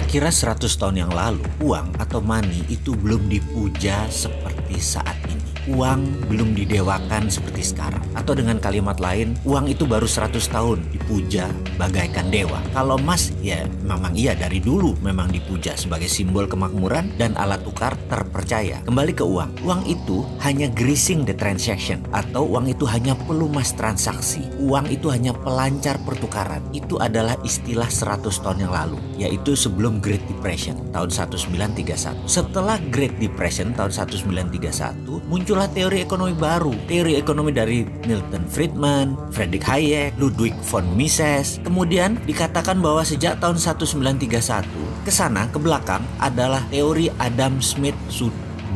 Kira-kira 100 tahun yang lalu, uang atau money itu belum dipuja seperti saat ini. Uang belum didewakan seperti sekarang. Atau dengan kalimat lain, uang itu baru 100 tahun dipuja bagaikan dewa. Kalau emas, ya memang iya dari dulu memang dipuja sebagai simbol kemakmuran dan alat tukar terpercaya. Kembali ke uang. Uang itu hanya greasing the transaction atau uang itu hanya pelumas transaksi. Uang itu hanya pelancar pertukaran. Itu adalah istilah 100 tahun yang lalu, yaitu sebelum Great Depression tahun 1931. Setelah Great Depression tahun 1931, muncullah teori ekonomi baru. Teori ekonomi dari Milton Friedman, Friedrich Hayek, Ludwig von Mises. Kemudian dikatakan bahwa sejak tahun 1931 ke sana ke belakang adalah teori Adam Smith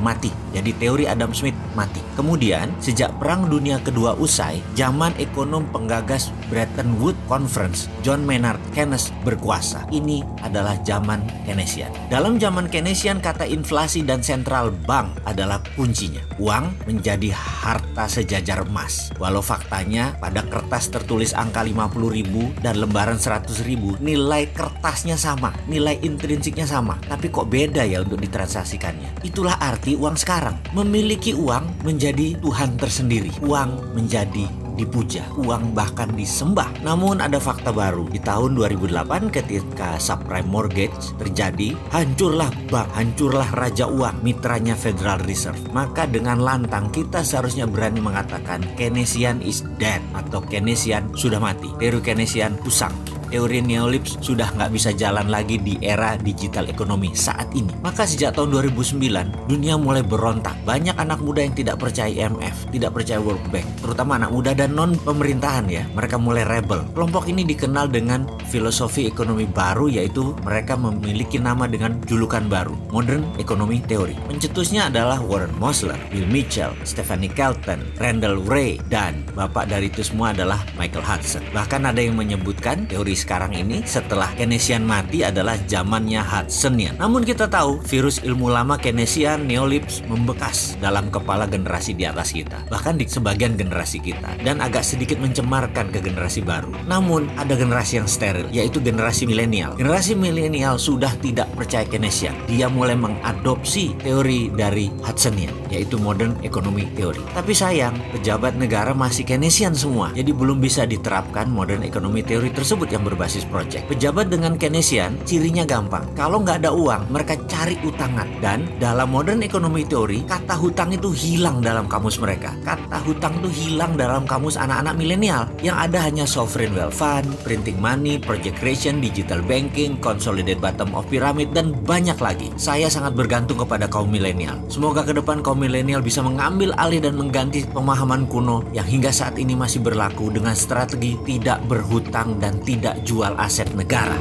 mati. Jadi teori Adam Smith mati. Kemudian sejak Perang Dunia Kedua usai, zaman ekonom penggagas Bretton Woods Conference, John Maynard Keynes berkuasa. Ini adalah zaman Keynesian. Dalam zaman Keynesian, kata inflasi dan central bank adalah kuncinya. Uang menjadi harta sejajar emas. Walau faktanya pada kertas tertulis angka 50.000 dan lembaran 100.000, nilai kertasnya sama, nilai intrinsiknya sama. Tapi kok beda ya untuk ditransaksikannya? Itulah arti uang sekarang. Memiliki uang menjadi Tuhan tersendiri. Uang menjadi dipuja, uang bahkan disembah. Namun ada fakta baru. Di tahun 2008 ketika subprime mortgage terjadi, hancurlah bank, hancurlah raja uang, mitranya Federal Reserve. Maka dengan lantang kita seharusnya berani mengatakan Keynesian is dead atau Keynesian sudah mati. Teori Keynesian usang. Teori neolips sudah nggak bisa jalan lagi di era digital ekonomi saat ini. Maka sejak tahun 2009, dunia mulai berontak. Banyak anak muda yang tidak percaya IMF, tidak percaya World Bank, terutama anak muda dan non-pemerintahan ya. Mereka mulai rebel. Kelompok ini dikenal dengan filosofi ekonomi baru, yaitu mereka memiliki nama dengan julukan baru, Modern Economy Theory. Pencetusnya adalah Warren Mosler, Bill Mitchell, Stephanie Kelton, Randall Wray, dan bapak dari itu semua adalah Michael Hudson. Bahkan ada yang menyebutkan teori sekarang ini setelah Keynesian mati adalah zamannya Hudsonian. Namun kita tahu virus ilmu lama Keynesian neolips membekas dalam kepala generasi di atas kita, bahkan di sebagian generasi kita, dan agak sedikit mencemarkan ke generasi baru. Namun ada generasi yang steril, yaitu generasi milenial. Generasi milenial sudah tidak percaya Keynesian. Dia mulai mengadopsi teori dari Hudsonian, yaitu Modern Economy Theory. Tapi sayang, pejabat negara masih Keynesian semua, jadi belum bisa diterapkan Modern Economy Theory tersebut yang berbasis project. Pejabat dengan Keynesian cirinya gampang. Kalau nggak ada uang, mereka cari utangan. Dan dalam Modern Economy Theory, kata hutang itu hilang dalam kamus mereka. Kata hutang itu hilang dalam kamus anak-anak milenial. Yang ada hanya sovereign wealth fund, printing money, project creation, digital banking, consolidated bottom of pyramid, dan banyak lagi. Saya sangat bergantung kepada kaum milenial. Semoga ke depan kaum milenial bisa mengambil alih dan mengganti pemahaman kuno yang hingga saat ini masih berlaku dengan strategi tidak berhutang dan tidak jual aset negara.